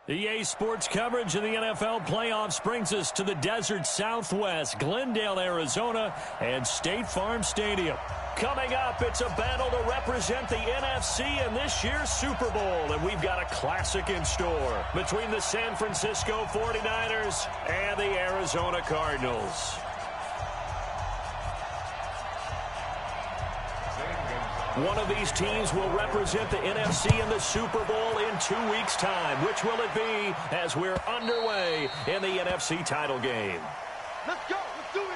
EA Sports coverage of the NFL playoffs brings us to the desert Southwest, Glendale, Arizona, and State Farm Stadium. Coming up, it's a battle to represent the NFC in this year's Super Bowl, and we've got a classic in store between the San Francisco 49ers and the Arizona Cardinals. One of these teams will represent the NFC in the Super Bowl in 2 weeks' time. Which will it be as we're underway in the NFC title game? Let's go. Let's do it.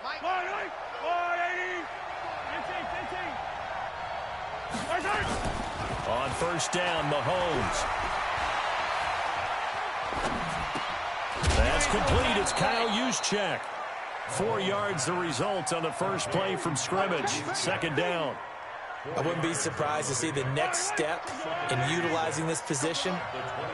Mike. 480. On first down, Mahomes. That's complete. It's Kyle Juszczyk. 4 yards the result on the first play from scrimmage. Second down. I wouldn't be surprised to see the next step in utilizing this position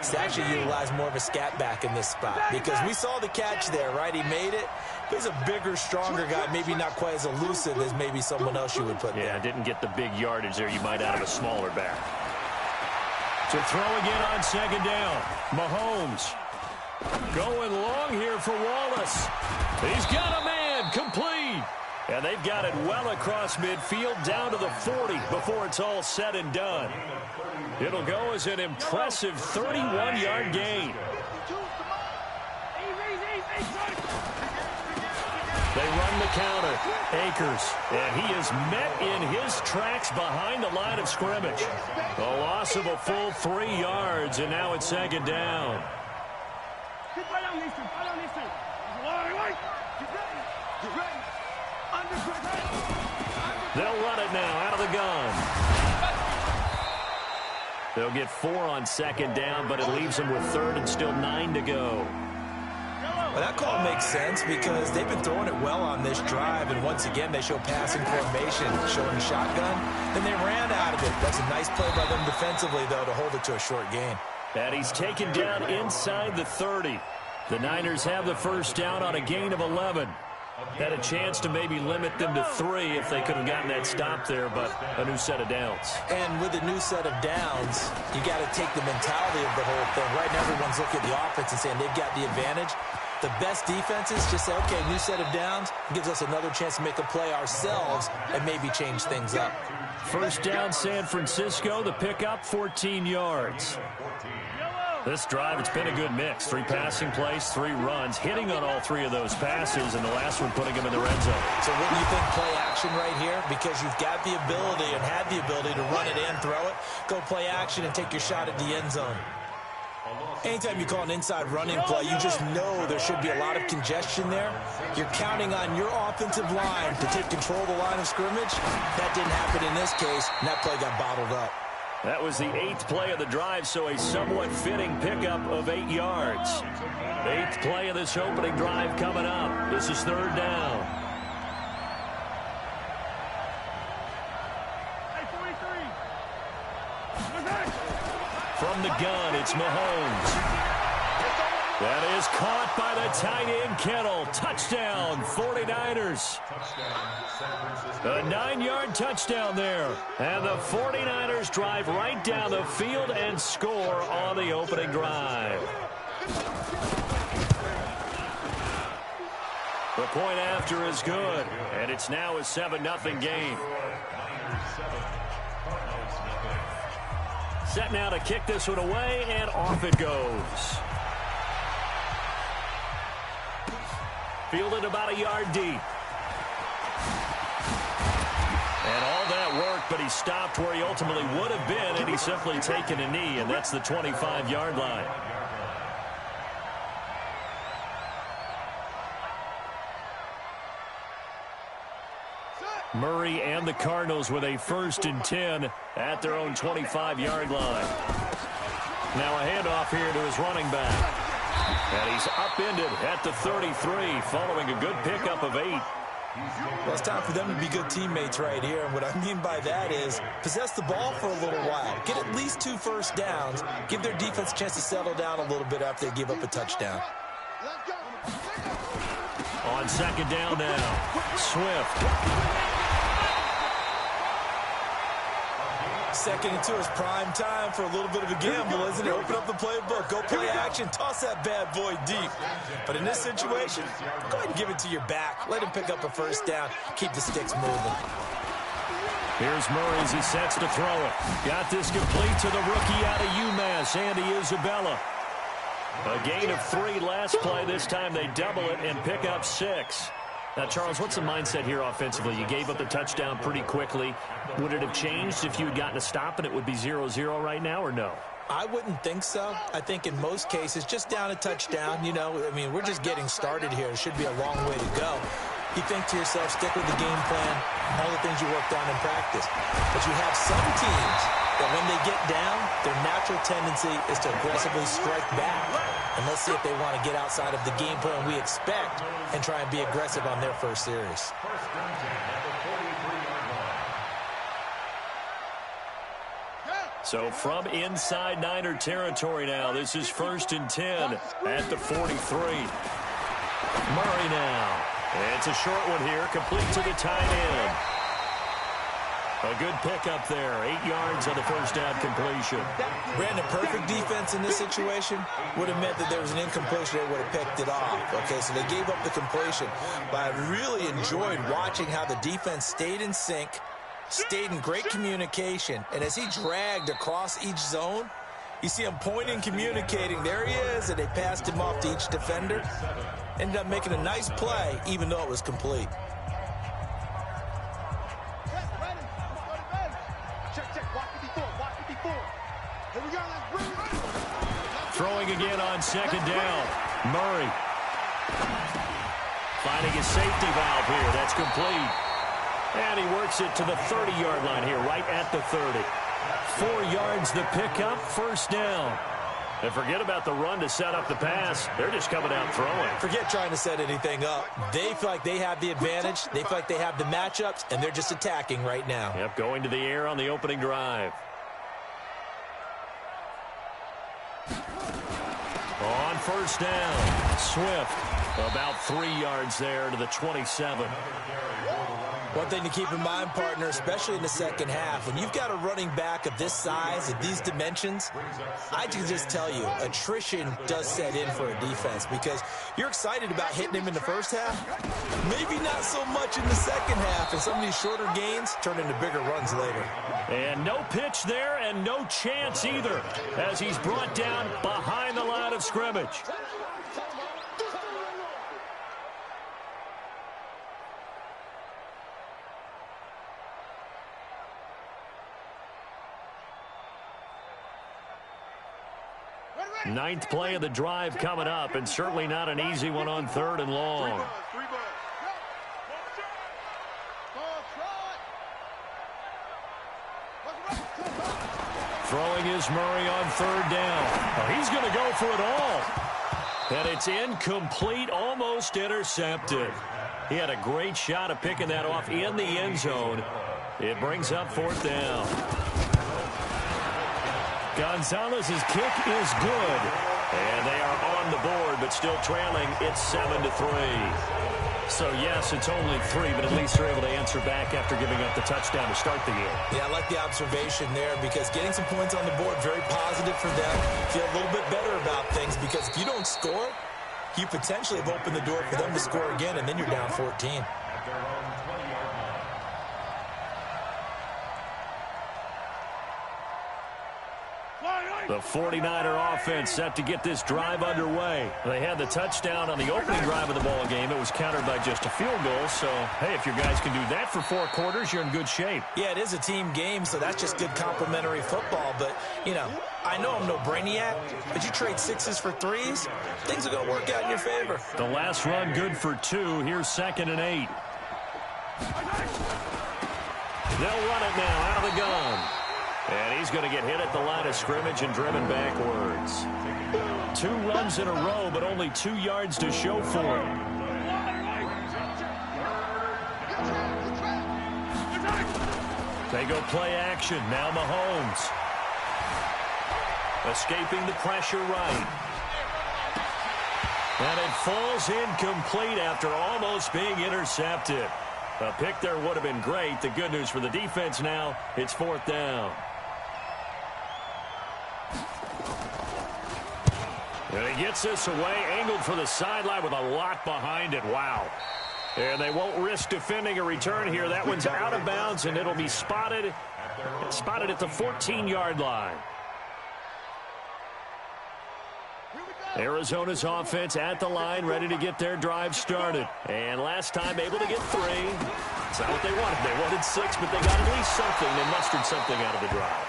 is to actually utilize more of a scat back in this spot. Because we saw the catch there, right? He made it. But he's a bigger, stronger guy, maybe not quite as elusive as maybe someone else you would put there. Yeah, didn't get the big yardage there you might out of a smaller back. To throw again on second down. Mahomes going long here for Wallace. He's got a man, complete. And they've got it well across midfield down to the 40 before it's all said and done. It'll go as an impressive 31-yard gain. They run the counter. Akers, and he is met in his tracks behind the line of scrimmage. A loss of a full 3 yards, and now it's second down. They'll run it now out of the gun. They'll get 4 on second down, but it leaves them with third and still 9 to go. Well, that call makes sense because they've been throwing it well on this drive, and once again they show passing formation, showing the shotgun. Then they ran out of it. That's a nice play by them defensively, though, to hold it to a short gain. And he's taken down inside the 30. The Niners have the first down on a gain of 11. Had a chance to maybe limit them to 3 if they could have gotten that stop there, but a new set of downs. And with a new set of downs, you got to take the mentality of the whole thing. Right now, everyone's looking at the offense and saying they've got the advantage. The best defenses just say, okay, new set of downs gives us another chance to make a play ourselves and maybe change things up. First down, San Francisco. The pickup, 14 yards. This drive, it's been a good mix. 3 passing plays, 3 runs, hitting on all 3 of those passes, and the last one putting them in the red zone. So wouldn't you think play action right here? Because you've got the ability and had the ability to run it and throw it. Go play action and take your shot at the end zone. Anytime you call an inside running play, you just know there should be a lot of congestion there. You're counting on your offensive line to take control of the line of scrimmage. That didn't happen in this case, and that play got bottled up. That was the 8th play of the drive, so a somewhat fitting pickup of 8 yards. 8th play of this opening drive coming up. This is third down. From the gun, it's Mahomes. That is caught by the tight end, Kittle. Touchdown, 49ers. A 9-yard touchdown there. And the 49ers drive right down the field and score on the opening drive. The point after is good, and it's now a 7-0 game. Set now to kick this one away, and off it goes. Fielded about a yard deep. And all that work, but he stopped where he ultimately would have been, and he's simply taken a knee, and that's the 25-yard line. Murray and the Cardinals with a 1st and 10 at their own 25-yard line. Now a handoff here to his running back. And he's upended at the 33 following a good pickup of 8. Well, it's time for them to be good teammates right here. And what I mean by that is possess the ball for a little while. Get at least 2 first downs. Give their defense a chance to settle down a little bit after they give up a touchdown. Let's go. On second down now, Swift. Second and 2 is prime time for a little bit of a gamble, isn't it? Open up the playbook, go play action, toss that bad boy deep. But in this situation, go ahead and give it to your back. Let him pick up a first down. Keep the sticks moving. Here's Murray as he sets to throw it. Got this complete to the rookie out of UMass, Andy Isabella. A gain of 3 last play. This time they double it and pick up 6. Now, Charles, what's the mindset here offensively? You gave up the touchdown pretty quickly. Would it have changed if you had gotten a stop and it would be 0-0 right now, or no? I wouldn't think so. I think in most cases, just down a touchdown, you know, I mean, we're just getting started here. It should be a long way to go. You think to yourself, stick with the game plan, all the things you worked on in practice. But you have some teams that when they get down, their natural tendency is to aggressively strike back. And let's see if they want to get outside of the game plan we expect and try and be aggressive on their first series. So from inside Niner territory now, this is 1st and 10 at the 43. Murray now. It's a short one here, complete to the tight end. A good pickup there, 8 yards on the first down completion. Brandon, perfect defense in this situation would have meant that there was an incompletion. They would have picked it off. Okay, so they gave up the completion. But I really enjoyed watching how the defense stayed in sync, stayed in great communication. And as he dragged across each zone, you see him pointing, communicating. There he is, and they passed him off to each defender. Ended up making a nice play, even though it was complete. Throwing again on second down. Murray. Finding his safety valve here. That's complete. And he works it to the 30-yard line here, right at the 30. 4 yards the pickup, first down. And forget about the run to set up the pass. They're just coming out throwing. Forget trying to set anything up. They feel like they have the advantage. They feel like they have the matchups, and they're just attacking right now. Yep, going to the air on the opening drive. On first down, Swift about 3 yards there to the 27. One thing to keep in mind, partner, especially in the second half, when you've got a running back of this size, of these dimensions, I can just tell you, attrition does set in for a defense because you're excited about hitting him in the first half, maybe not so much in the second half, and some of these shorter gains turn into bigger runs later. And no pitch there and no chance either as he's brought down behind the line of scrimmage. Ninth play of the drive coming up, and certainly not an easy one on 3rd and long. Throwing is Murray on 3rd down. Oh, he's going to go for it all. And it's incomplete, almost intercepted. He had a great shot of picking that off in the end zone. It brings up 4th down. Gonzalez's kick is good. And they are on the board, but still trailing. It's 7-3. So, yes, it's only 3, but at least they're able to answer back after giving up the touchdown to start the game. Yeah, I like the observation there because getting some points on the board, very positive for them. Feel a little bit better about things because if you don't score, you potentially have opened the door for them to score again, and then you're down 14. The 49er offense set to get this drive underway. They had the touchdown on the opening drive of the ball game. It was countered by just a field goal. So, hey, if your guys can do that for 4 quarters, you're in good shape. Yeah, it is a team game, so that's just good complementary football. But, you know, I know I'm no brainiac, but you trade 6s for 3s, things are going to work out in your favor. The last run good for 2. Here's 2nd and 8. They'll run it now out of the gun. And he's going to get hit at the line of scrimmage and driven backwards. 2 runs in a row, but only 2 yards to show for it. They go play action. Now Mahomes. Escaping the pressure right. And it falls incomplete after almost being intercepted. A pick there would have been great. The good news for the defense now, it's 4th down. And he gets this away, angled for the sideline with a lot behind it. Wow. And they won't risk defending a return here. That one's out of bounds, and it'll be spotted at the 14-yard line. Arizona's offense at the line, ready to get their drive started. And last time able to get 3. It's not what they wanted. They wanted 6, but they got at least something. They mustered something out of the drive.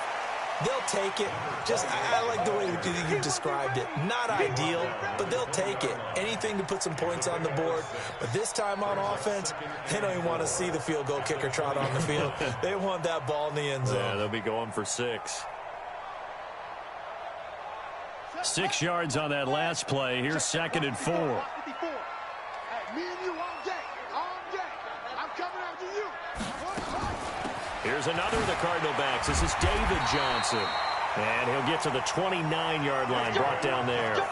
They'll take it. I like the way you described it. Not ideal, but they'll take it. Anything to put some points on the board. But this time on offense, they don't even want to see the field goal kicker trot on the field. They want that ball in the end zone. Yeah, they'll be going for 6. 6 yards on that last play. Here's 2nd and 4. Me and you all day. I'm coming after you. Here's another of the Cardinal backs. This is David Johnson. And he'll get to the 29-yard line, brought down there.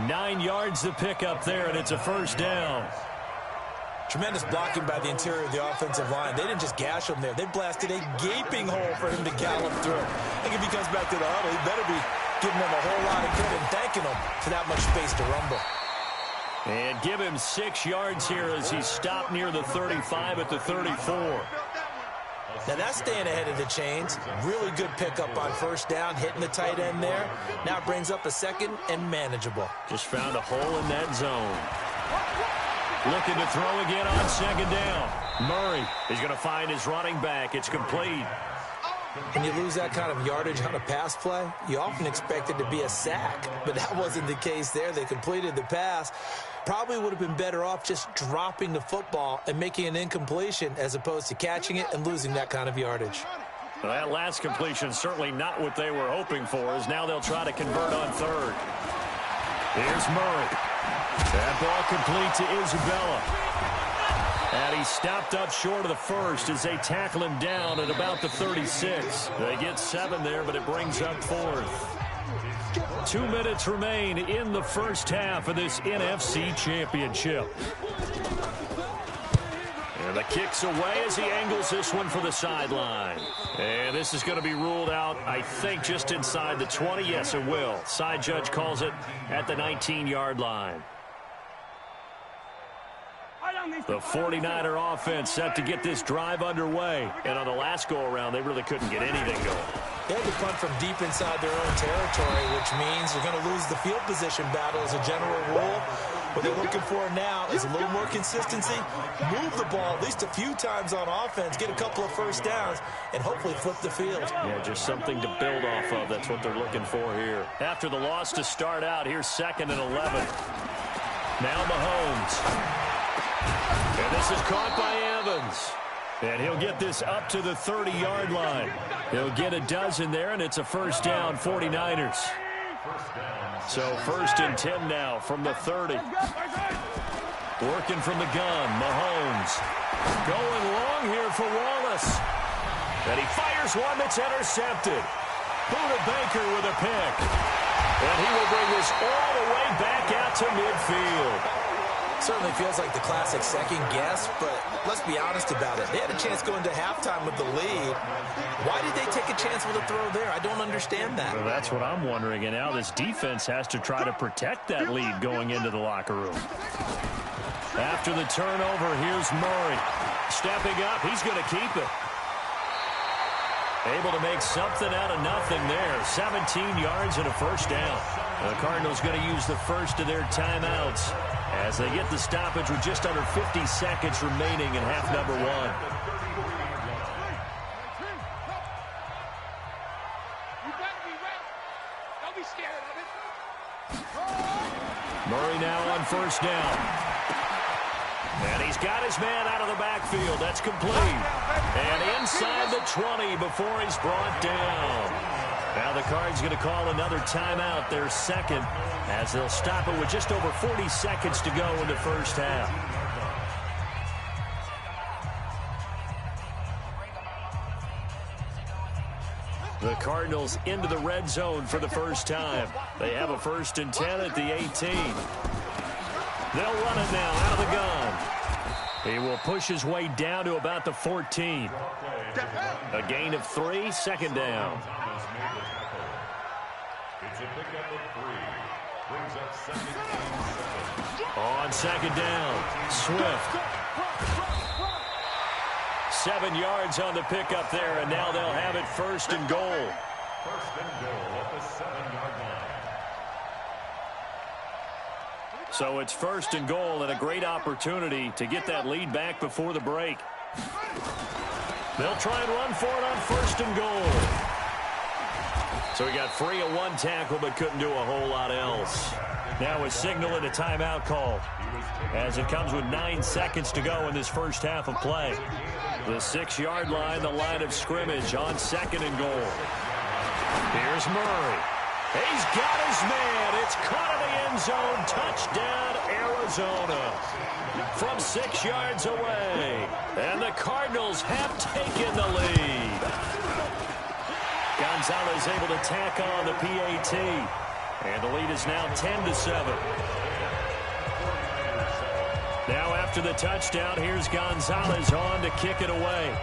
9 yards to pick up there, and it's a 1st down. Tremendous blocking by the interior of the offensive line. They didn't just gash him there. They blasted a gaping hole for him to gallop through. I think if he comes back to the huddle, he better be giving them a whole lot of credit and thanking them for that much space to rumble. And give him 6 yards here as he stopped near the 35 at the 34. Now that's staying ahead of the chains. Really good pickup on 1st down, hitting the tight end there. Now brings up a 2nd and manageable. Just found a hole in that zone. Looking to throw again on 2nd down. Murray is going to find his running back. It's complete. When you lose that kind of yardage on a pass play, you often expect it to be a sack, but that wasn't the case there. They completed the pass. Probably would have been better off just dropping the football and making an incompletion as opposed to catching it and losing that kind of yardage. Well, that last completion certainly not what they were hoping for, as now they'll try to convert on 3rd. Here's Murray. That ball complete to Isabella. And he stopped up short of the 1st as they tackle him down at about the 36. They get 7 there, but it brings up 4th. 2 minutes remain in the 1st half of this NFC Championship. And the kick's away as he angles this one for the sideline. And this is going to be ruled out, I think, just inside the 20. Yes, it will. Side judge calls it at the 19-yard line. The 49er offense set to get this drive underway. And on the last go-around, they really couldn't get anything going. They had to punt from deep inside their own territory, which means they're going to lose the field position battle as a general rule. What they're looking for now is a little more consistency, move the ball at least a few times on offense, get a couple of 1st downs, and hopefully flip the field. Yeah, just something to build off of. That's what they're looking for here. After the loss to start out, here's 2nd and 11. Now Mahomes. And this is caught by Evans. And he'll get this up to the 30-yard line. He'll get a dozen there, and it's a 1st down, 49ers. So 1st and 10 now from the 30. Working from the gun, Mahomes. Going long here for Wallace. And he fires one that's intercepted. Buda Baker with a pick. And he will bring this all the way back out to midfield. Certainly feels like the classic second guess, but let's be honest about it. They had a chance going to halftime with the lead. Why did they take a chance with a throw there? I don't understand that. Well, that's what I'm wondering, and now this defense has to try to protect that lead going into the locker room. After the turnover, here's Murray. Stepping up, he's going to keep it. Able to make something out of nothing there. 17 yards and a 1st down. The Cardinals going to use the first of their timeouts as they get the stoppage with just under 50 seconds remaining in half number 1. Murray now on 1st down. And he's got his man out of the backfield. That's complete. And inside the 20 before he's brought down. Now the Cards going to call another timeout, their 2nd, as they'll stop it with just over 40 seconds to go in the 1st half. The Cardinals into the red zone for the first time. They have a 1st and 10 at the 18. They'll run it now out of the gun. He will push his way down to about the 14. A gain of 3, second down. It's a pickup of 3. Brings up second and 7. On second down, Swift. 7 yards on the pickup there, and now they'll have it first and goal. First and goal at the 7-yard line. So it's first and goal and a great opportunity to get that lead back before the break. They'll try and run for it on first and goal. So he got free of 1 tackle but couldn't do a whole lot else. Now a signal and a timeout call as it comes with 9 seconds to go in this first half of play. The 6-yard line, the line of scrimmage on second and goal. Here's Murray. He's got his man. It's caught in the end zone. Touchdown, Arizona. From 6 yards away. And the Cardinals have taken the lead. Gonzalez able to tack on the PAT. And the lead is now 10-7. Now after the touchdown, here's Gonzalez on to kick it away.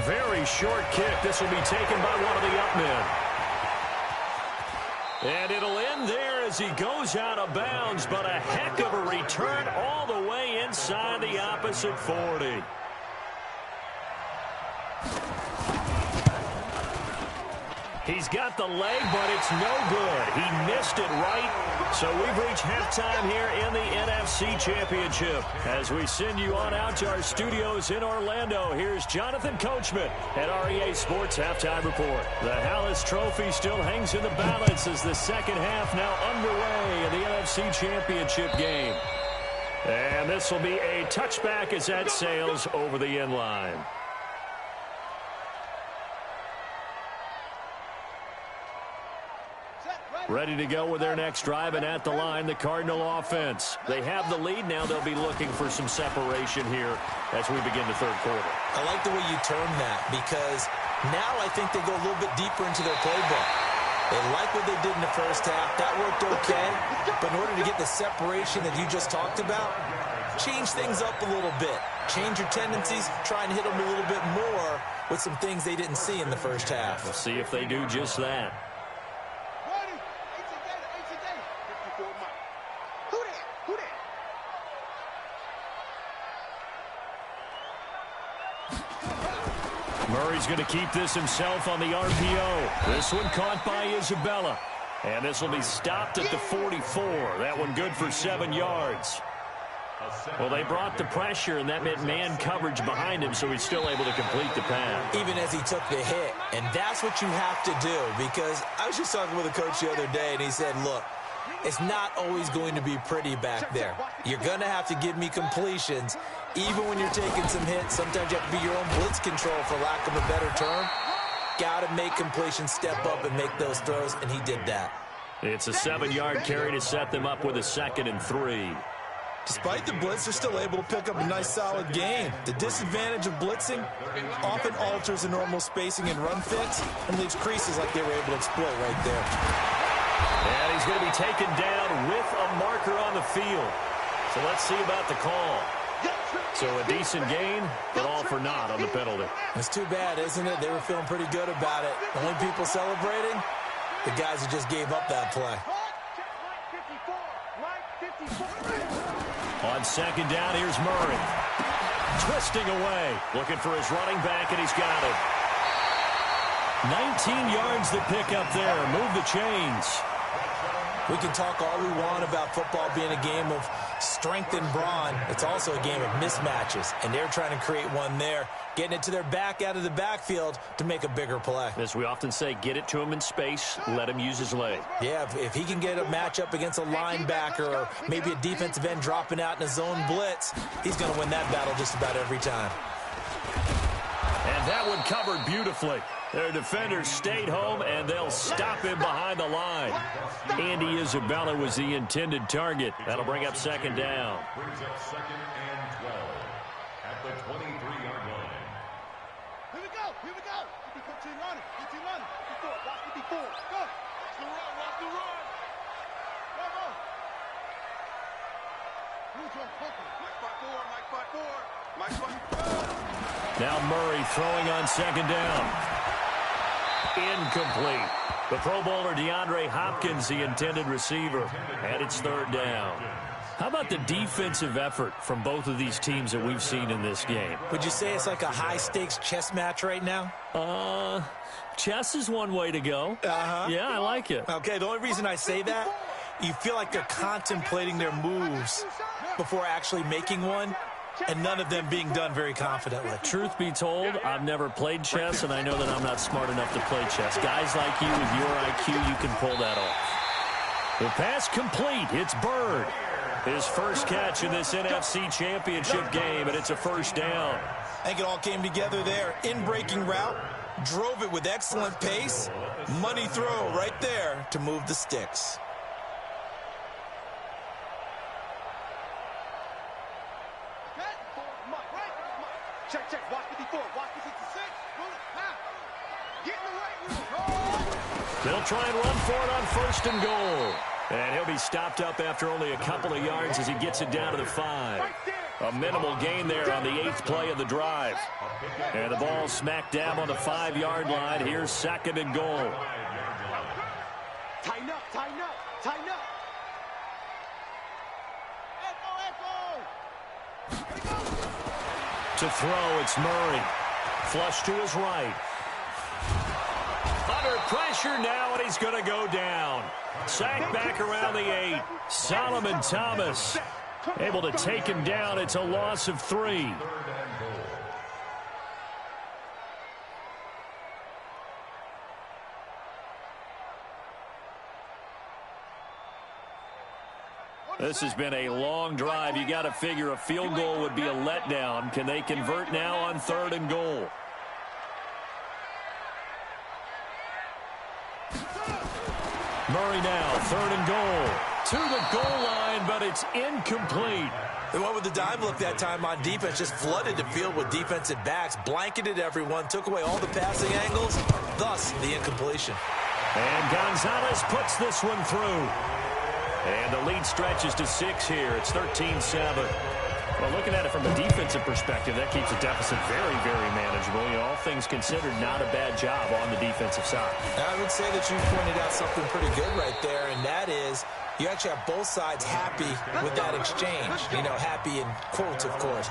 Very short kick. This will be taken by one of the up men. And it'll end there as he goes out of bounds, but a heck of a return all the way inside the opposite 40. He's got the leg, but it's no good. He missed it right. So we've reached halftime here in the NFC Championship. As we send you on out to our studios in Orlando, here's Jonathan Coachman at REA Sports Halftime Report. The Hallis Trophy still hangs in the balance as the second half now underway in the NFC Championship game. And this will be a touchback as that sails over the end line. Ready to go with their next drive, and at the line, the Cardinal offense. They have the lead. Now they'll be looking for some separation here as we begin the third quarter. I like the way you term that because now I think they go a little bit deeper into their playbook. They like what they did in the first half. That worked okay. But in order to get the separation that you just talked about, change things up a little bit. Change your tendencies. Try and hit them a little bit more with some things they didn't see in the first half. We'll see if they do just that. Murray's going to keep this himself on the RPO. This one caught by Isabella. And this will be stopped at the 44. That one good for 7 yards. Well, they brought the pressure, and that meant man coverage behind him, so he's still able to complete the pass. Even as he took the hit. And that's what you have to do, because I was just talking with a coach the other day, and he said, look, it's not always going to be pretty back there. You're going to have to give me completions. Even when you're taking some hits, sometimes you have to be your own blitz control, for lack of a better term. Got to make completions, step up, and make those throws, and he did that. It's a 7-yard carry to set them up with a 2nd and 3. Despite the blitz, they're still able to pick up a nice, solid gain. The disadvantage of blitzing often alters the normal spacing and run fits and leaves creases like they were able to exploit right there. And he's going to be taken down with a marker on the field. So let's see about the call. So a decent gain, but all for naught on the penalty. It's too bad, isn't it? They were feeling pretty good about it. The only people celebrating, the guys who just gave up that play. On second down, here's Murray. Twisting away, looking for his running back, and he's got it. 19 yards to pick up there. Move the chains. We can talk all we want about football being a game of strength and brawn. It's also a game of mismatches, and they're trying to create one there, getting it to their back out of the backfield to make a bigger play. As we often say, get it to him in space, let him use his leg. Yeah, if he can get a matchup against a linebacker or maybe a defensive end dropping out in a zone blitz, he's going to win that battle just about every time. And that one covered beautifully. Their defenders stayed home, and they'll stop him behind the line. Andy Isabella was the intended target. That'll bring up second down. Brings up 2nd and 12 at the 23-yard line. Here we go. Here we go. Continue running. Continue running. 54. Watch 54. Go. Watch the run. Watch the run. Go, go. Now Murray throwing on second down. Incomplete. The Pro Bowler DeAndre Hopkins, the intended receiver, and it's third down. How about the defensive effort from both of these teams that we've seen in this game? Would you say it's like a high-stakes chess match right now? Chess is one way to go. Yeah, I like it. Okay, the only reason I say that, you feel like they're contemplating their moves before actually making one, and none of them being done very confidently. Truth be told, I've never played chess, and I know that I'm not smart enough to play chess. Guys like you with your IQ, you can pull that off. The pass complete. It's Bird. His first catch in this NFC Championship game, and it's a first down. I think it all came together there. In-breaking route, drove it with excellent pace. Money throw right there to move the sticks. Check, check. Watch 54. Watch 56. Get in the right. They'll try and run for it on first and goal. And he'll be stopped up after only a couple of yards as he gets it down to the 5. A minimal gain there on the 8th play of the drive. And the ball smacked down on the 5-yard line. Here's second and goal. Tighten up, tighten up, tighten up. Echo. To throw, it's Murray. Flush to his right. Under pressure now, and he's going to go down. Sacked back around the 8. Solomon Thomas able to take him down. It's a loss of 3. This has been a long drive. You got to figure a field goal would be a letdown. Can they convert now on third and goal? Murray now, third and goal. To the goal line, but it's incomplete. They went with the dime look that time on defense, just flooded the field with defensive backs, blanketed everyone, took away all the passing angles, thus the incompletion. And Gonzalez puts this one through. And the lead stretches to 6 here. It's 13-7. Well, looking at it from a defensive perspective, that keeps the deficit very, very manageable. You know, all things considered, not a bad job on the defensive side. I would say that you pointed out something pretty good right there, and that is you actually have both sides happy with that exchange. You know, happy in quotes, of course.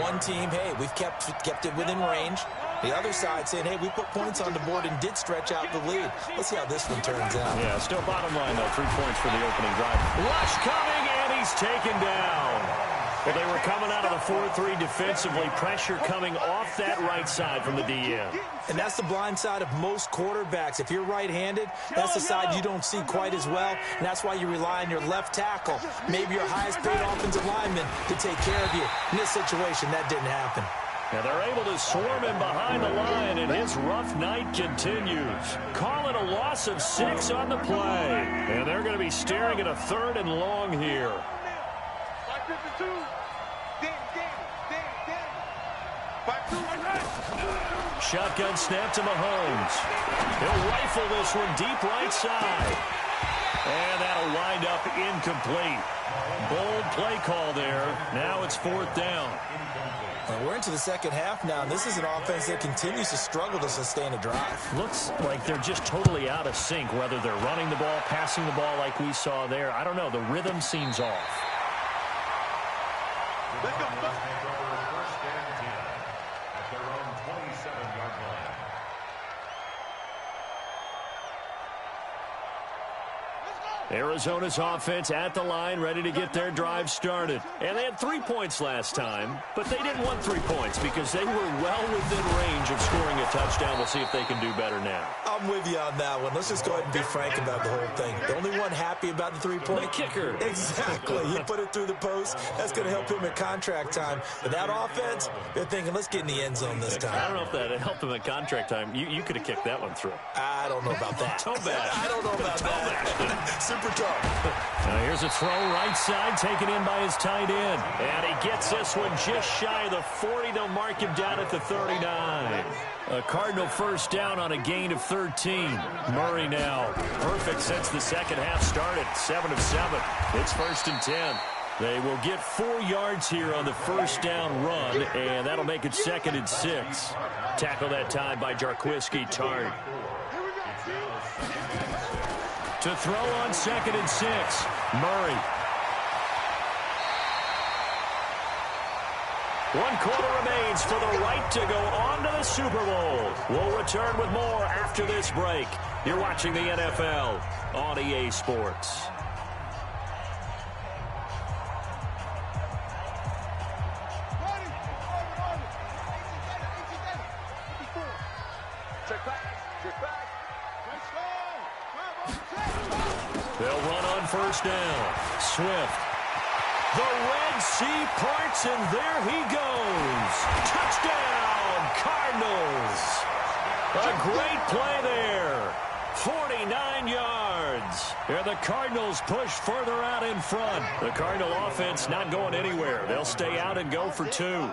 One team, hey, we've kept it within range. The other side saying, hey, we put points on the board and did stretch out the lead. Let's see how this one turns out. Yeah, still bottom line, though. 3 points for the opening drive. Rush coming, and he's taken down. Well, they were coming out of the 4-3 defensively. Pressure coming off that right side from the DN. And that's the blind side of most quarterbacks. If you're right-handed, that's the side you don't see quite as well, and that's why you rely on your left tackle, maybe your highest-paid offensive lineman, to take care of you. In this situation, that didn't happen. Now they're able to swarm him behind the line, and his rough night continues. Call it a loss of 6 on the play. And they're going to be staring at a third and long here. Shotgun snap to Mahomes. He'll rifle this one deep right side. And that'll wind up incomplete. Bold play call there. Now it's 4th down. We're into the second half now, and this is an offense that continues to struggle to sustain a drive. Looks like they're just totally out of sync, whether they're running the ball, passing the ball like we saw there. I don't know. The rhythm seems off. First and 10 at their own 27-yard line. Arizona's offense at the line, ready to get their drive started. And they had 3 points last time, but they didn't want 3 points because they were well within range of scoring a touchdown. We'll see if they can do better now. I'm with you on that one. Let's just go ahead and be frank about the whole thing. The only one happy about the 3-point? The kicker. Exactly. He put it through the post. That's going to help him at contract time. But that offense, they're thinking, let's get in the end zone this time. I don't know if that helped him at contract time. You could have kicked that one through. I don't know about that. Toe bash. I don't know about that. Super tough. Now here's a throw right side, taken in by his tight end. And he gets this one just shy of the 40. They'll mark him down at the 39. A Cardinal first down on a gain of 13. Murray now perfect since the second half started. 7 of 7. It's 1st and 10. They will get 4 yards here on the first down run, and that'll make it 2nd and 6. Tackle that time by Jarquiski Tart. To throw on 2nd and 6, Murray. 1 quarter remains for the right to go on to the Super Bowl. We'll return with more after this break. You're watching the NFL on EA Sports. They'll run on first down. Swift. The Red Sea parts, and there he goes. Touchdown, Cardinals. A great play there. 49 yards. And the Cardinals push further out in front. The Cardinal offense not going anywhere. They'll stay out and go for 2.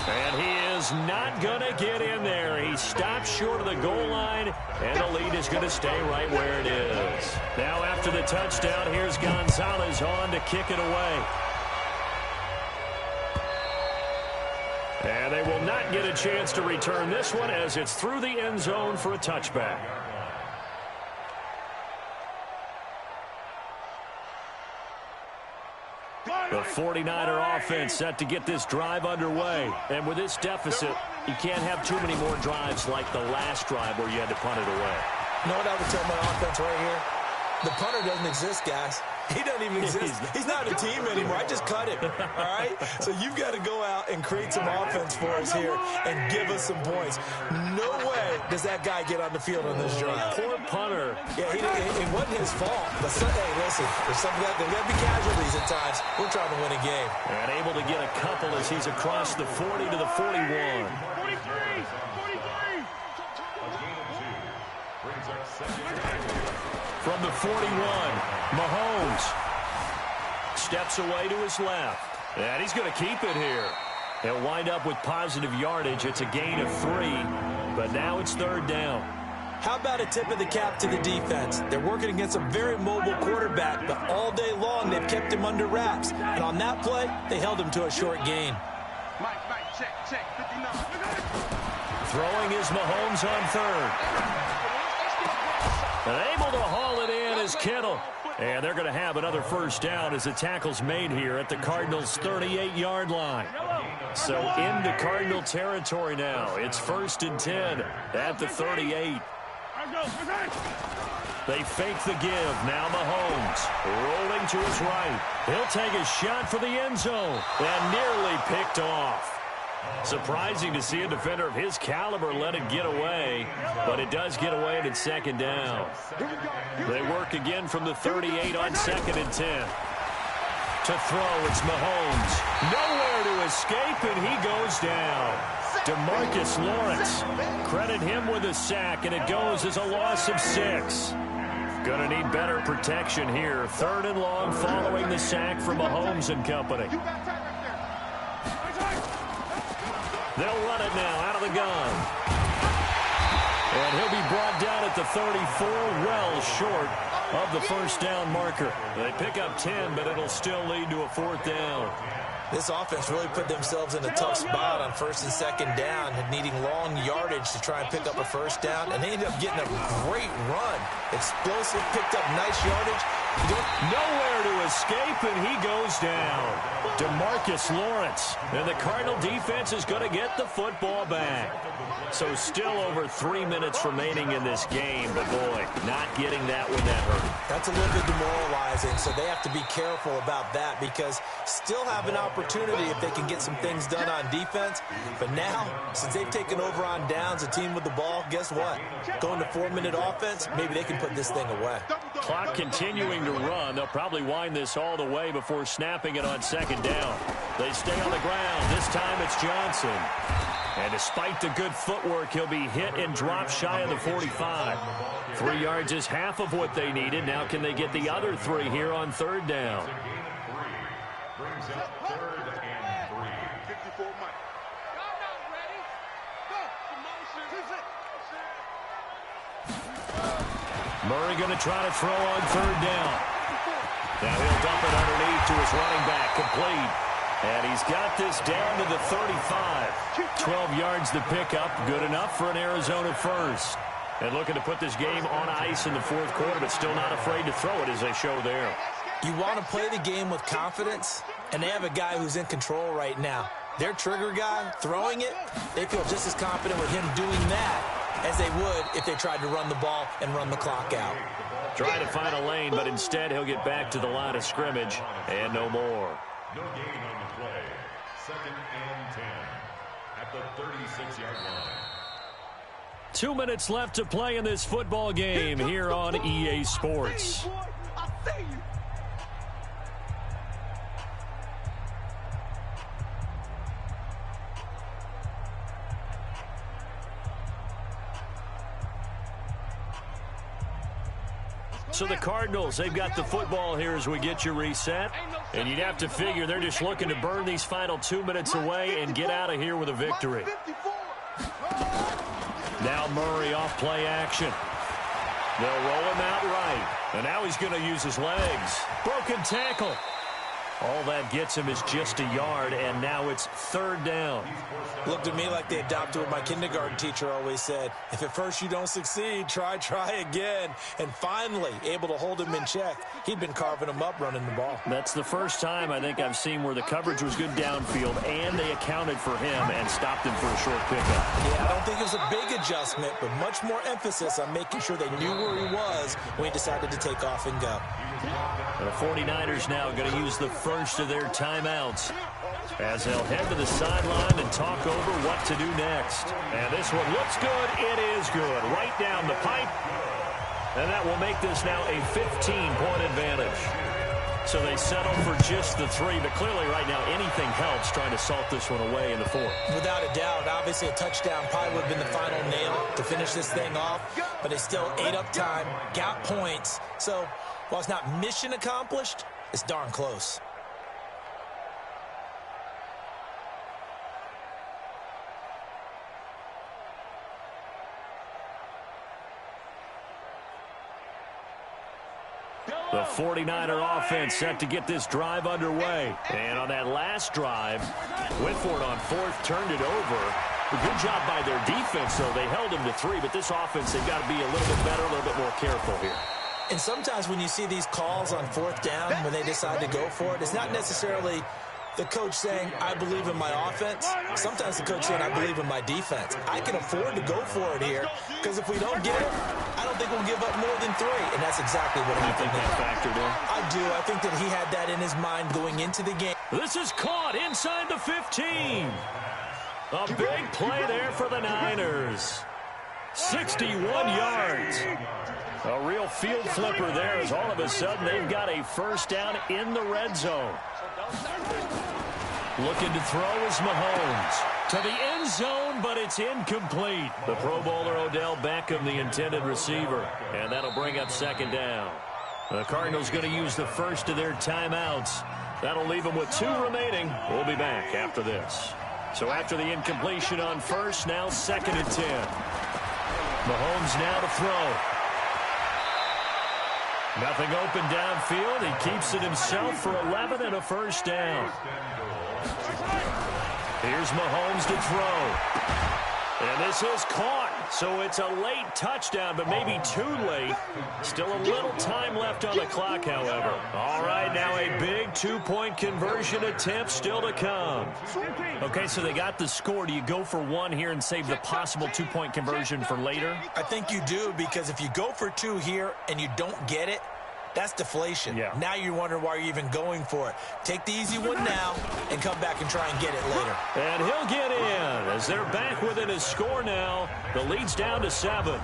And he is not going to get in there. He stops short of the goal line, and the lead is going to stay right where it is. Now after the touchdown, here's Gonzalez on to kick it away. And they will not get a chance to return this one as it's through the end zone for a touchback. The 49er offense set to get this drive underway. And with this deficit, you can't have too many more drives like the last drive where you had to punt it away. You know what I would tell my offense right here? The punter doesn't exist, guys. He doesn't even exist. He's not a team anymore. I just cut him, all right? So you've got to go out and create some offense for us here and give us some points. No way does that guy get on the field on this drive. Poor punter. Yeah, it wasn't his fault. But, hey, listen, there's got to be casualties at times. We're trying to win a game. And able to get a couple as he's across the 40 to the 41. 43! From the 41, Mahomes steps away to his left. And he's going to keep it here. He'll wind up with positive yardage. It's a gain of 3, but now it's 3rd down. How about a tip of the cap to the defense? They're working against a very mobile quarterback, but all day long they've kept him under wraps. And on that play, they held him to a short gain. Mike, check, 59. Throwing is Mahomes on 3rd. And able to haul it in is Kittle. And they're going to have another first down as the tackle's made here at the Cardinals' 38-yard line. So into Cardinal territory now. It's 1st and 10 at the 38. They fake the give. Now Mahomes rolling to his right. He'll take a shot for the end zone and nearly picked off. Surprising to see a defender of his caliber let it get away, but it does get away and it's 2nd down. They work again from the 38 on 2nd and 10. To throw, it's Mahomes. Nowhere to escape, and he goes down. DeMarcus Lawrence. Credit him with a sack, and it goes as a loss of 6. Going to need better protection here. 3rd and long following the sack from Mahomes and company. They'll run it now out of the gun. And he'll be brought down at the 34, well short of the first down marker. They pick up 10, but it'll still lead to a 4th down. This offense really put themselves in a tough spot on 1st and 2nd down, needing long yardage to try and pick up a first down, and they ended up getting a great run. Explosive, picked up nice yardage. Nowhere to escape, and he goes down. DeMarcus Lawrence. And the Cardinal defense is going to get the football back. So still over 3 minutes remaining in this game, but boy, not getting that when that hurt. That's a little bit demoralizing, so they have to be careful about that because still have an opportunity if they can get some things done on defense. But now, since they've taken over on downs, a team with the ball, guess what? Going to 4-minute offense, maybe they can put this thing away. Clock continuing to run. They'll probably wind this all the way before snapping it on 2nd down. They stay on the ground. This time it's Johnson. And despite the good footwork, he'll be hit and dropped shy of the 45. 3 yards is half of what they needed. Now can they get the other 3 here on 3rd down? Brings up 3rd and 3. 54 Mike. Y'all not ready? Go. Murray going to try to throw on 3rd down. Now he'll dump it underneath to his running back, complete. And he's got this down to the 35. 12 yards to pick up, good enough for an Arizona first. And looking to put this game on ice in the fourth quarter, but still not afraid to throw it as they show there. You want to play the game with confidence, and they have a guy who's in control right now. Their trigger guy, throwing it, they feel just as confident with him doing that as they would if they tried to run the ball and run the clock out. Try to find a lane, but instead he'll get back to the line of scrimmage and no more. No gain on the play. 2nd and 10 at the 36-yard line. 2 minutes left to play in this football game here on EA Sports. So the Cardinals, they've got the football here as we get you reset. And you'd have to figure they're just looking to burn these final 2 minutes away and get out of here with a victory. Now Murray off play action. They'll roll him out right. And now he's going to use his legs. Broken tackle. All that gets him is just a yard, and now it's 3rd down. Looked at me like they adopted what my kindergarten teacher always said. If at first you don't succeed, try again. And finally, able to hold him in check. He'd been carving him up running the ball. That's the first time I think I've seen where the coverage was good downfield, and they accounted for him and stopped him for a short pickup. Yeah, I don't think it was a big adjustment, but much more emphasis on making sure they knew where he was when he decided to take off and go. The 49ers now going to use the first of their timeouts as they'll head to the sideline and talk over what to do next. And this one looks good. It is good. Right down the pipe. And that will make this now a 15-point advantage. So they settle for just the 3, but clearly right now anything helps trying to salt this one away in the 4th. Without a doubt, obviously a touchdown probably would have been the final nail to finish this thing off, but they still ate up time, got points. So while it's not mission accomplished, it's darn close. The 49er offense set to get this drive underway. And on that last drive, went for it on 4th, turned it over. A good job by their defense, though. They held him to 3, but this offense, they've got to be a little bit better, a little bit more careful here. And sometimes when you see these calls on 4th down, when they decide to go for it, it's not necessarily the coach saying, I believe in my offense. Sometimes the coach saying, I believe in my defense. I can afford to go for it here because if we don't get it, I don't think we'll give up more than 3. And that's exactly what happened there. Factored in. I do. I think that he had that in his mind going into the game. This is caught inside the 15. A big play there for the Niners. 61 yards. A real field flipper there as all of a sudden they've got a first down in the red zone. Looking to throw is Mahomes. To the end zone, but it's incomplete. The Pro Bowler Odell Beckham, the intended receiver. And that'll bring up 2nd down. The Cardinals going to use the first of their timeouts. That'll leave them with 2 remaining. We'll be back after this. So after the incompletion on 1st, now 2nd and 10. Mahomes now to throw. Nothing open downfield. He keeps it himself for 11 and a first down. Here's Mahomes to throw. And this is caught. So it's a late touchdown, but maybe too late. Still a little time left on the clock, however. All right, now a big 2-point conversion attempt still to come. Okay, so they got the score. Do you go for 1 here and save the possible 2-point conversion for later? I think you do, because if you go for 2 here and you don't get it, that's deflation. Yeah. Now you're wondering why you're even going for it. Take the easy one now and come back and try and get it later. And he'll get in as they're back within his score now. The lead's down to 7.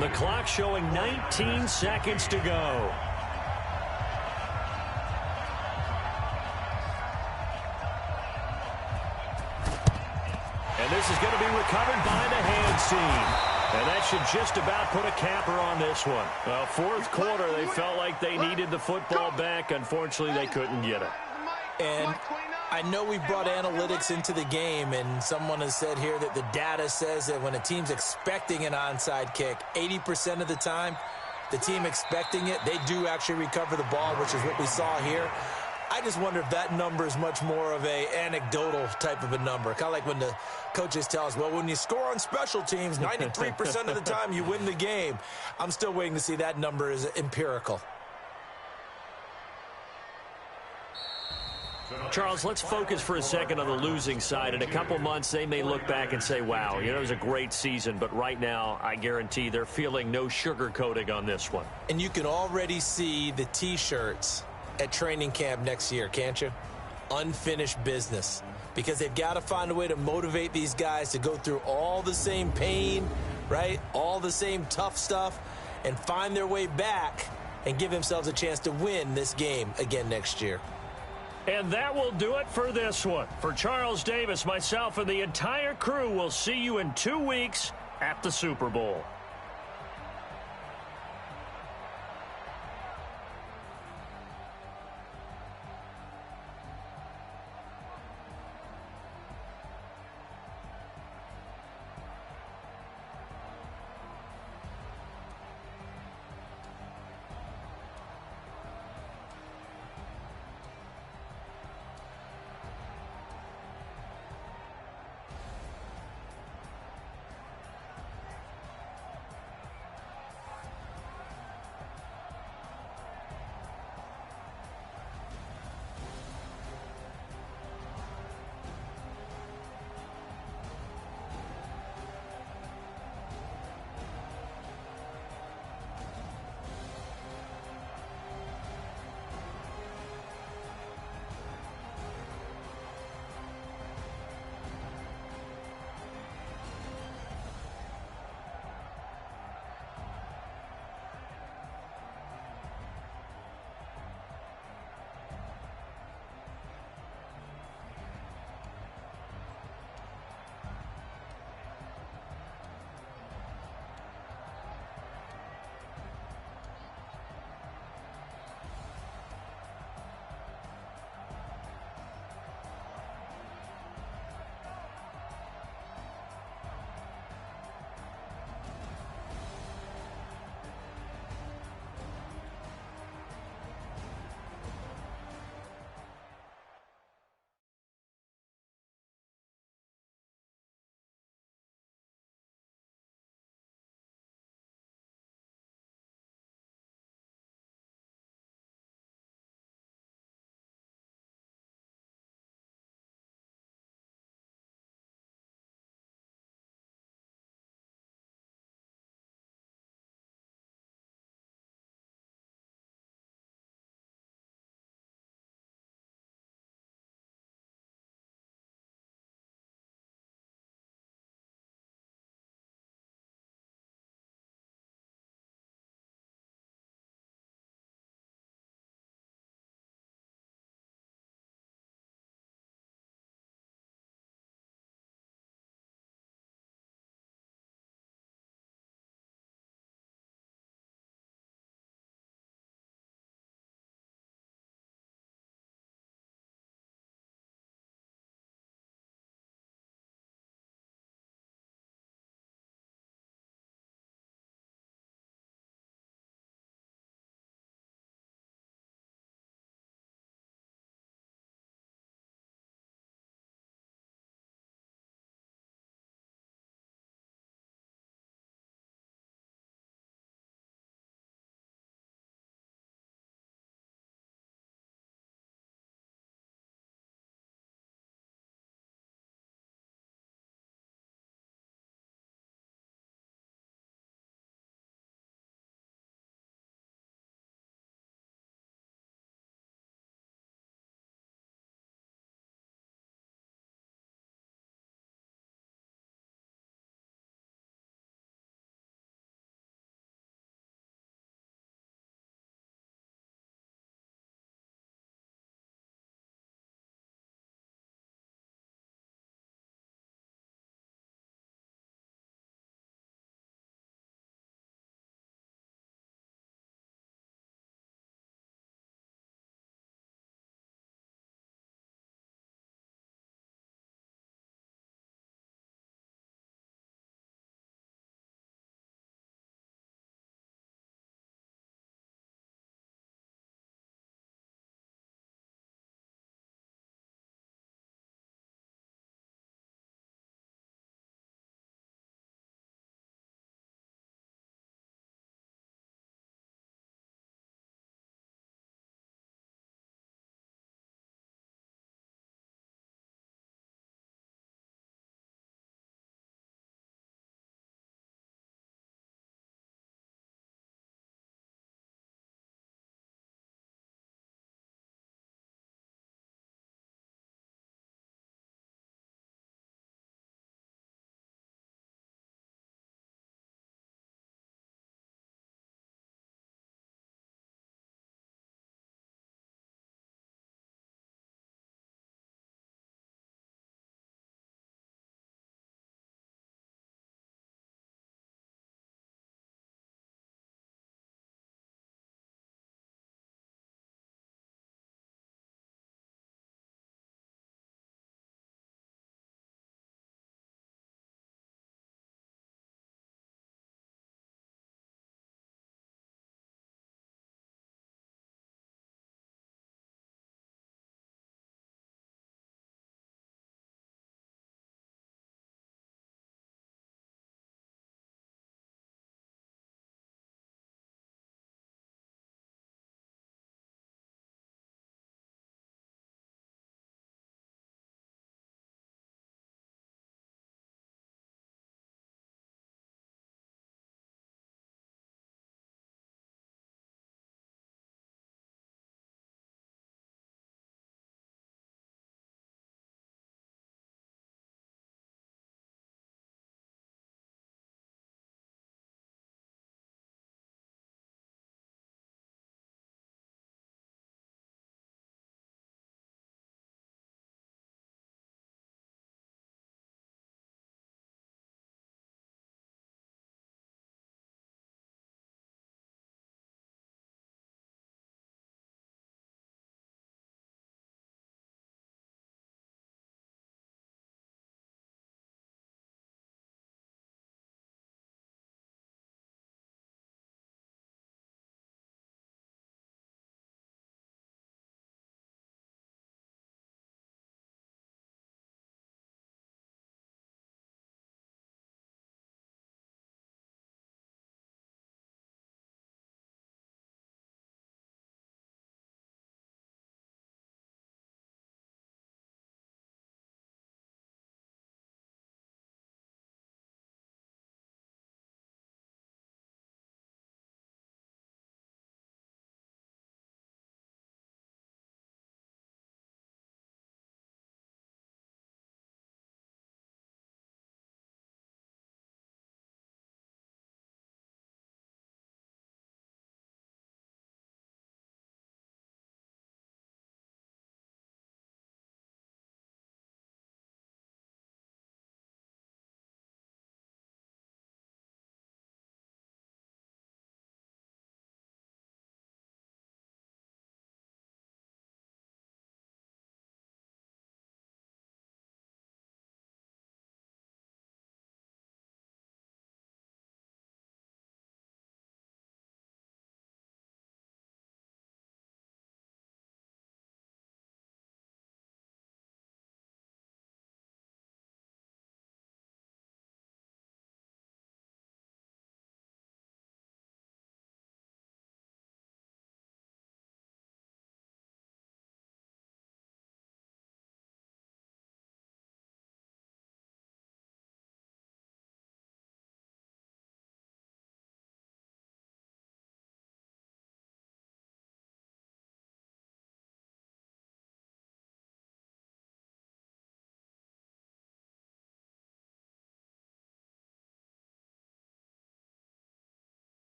The clock showing 19 seconds to go. And this is going to be recovered by the hands team. And that should just about put a capper on this one. Well, 4th quarter, they felt like they needed the football back. Unfortunately, they couldn't get it. And I know we brought analytics into the game, and someone has said here that the data says that when a team's expecting an onside kick, 80% of the time, the team expecting it, they do actually recover the ball, which is what we saw here. I just wonder if that number is much more of a anecdotal type of a number. Kind of like when the coaches tell us, well, when you score on special teams, 93% of the time you win the game. I'm still waiting to see that number is empirical. Charles, let's focus for a second on the losing side. In a couple months, they may look back and say, wow, it was a great season. But right now, I guarantee they're feeling no sugarcoating on this one. And you can already see the T-shirts at training camp next year, can't you? Unfinished business. Because they've got to find a way to motivate these guys to go through all the same pain, right? All the same tough stuff, and find their way back and give themselves a chance to win this game again next year. And that will do it for this one. For Charles Davis, myself, and the entire crew, we'll see you in 2 weeks at the Super Bowl.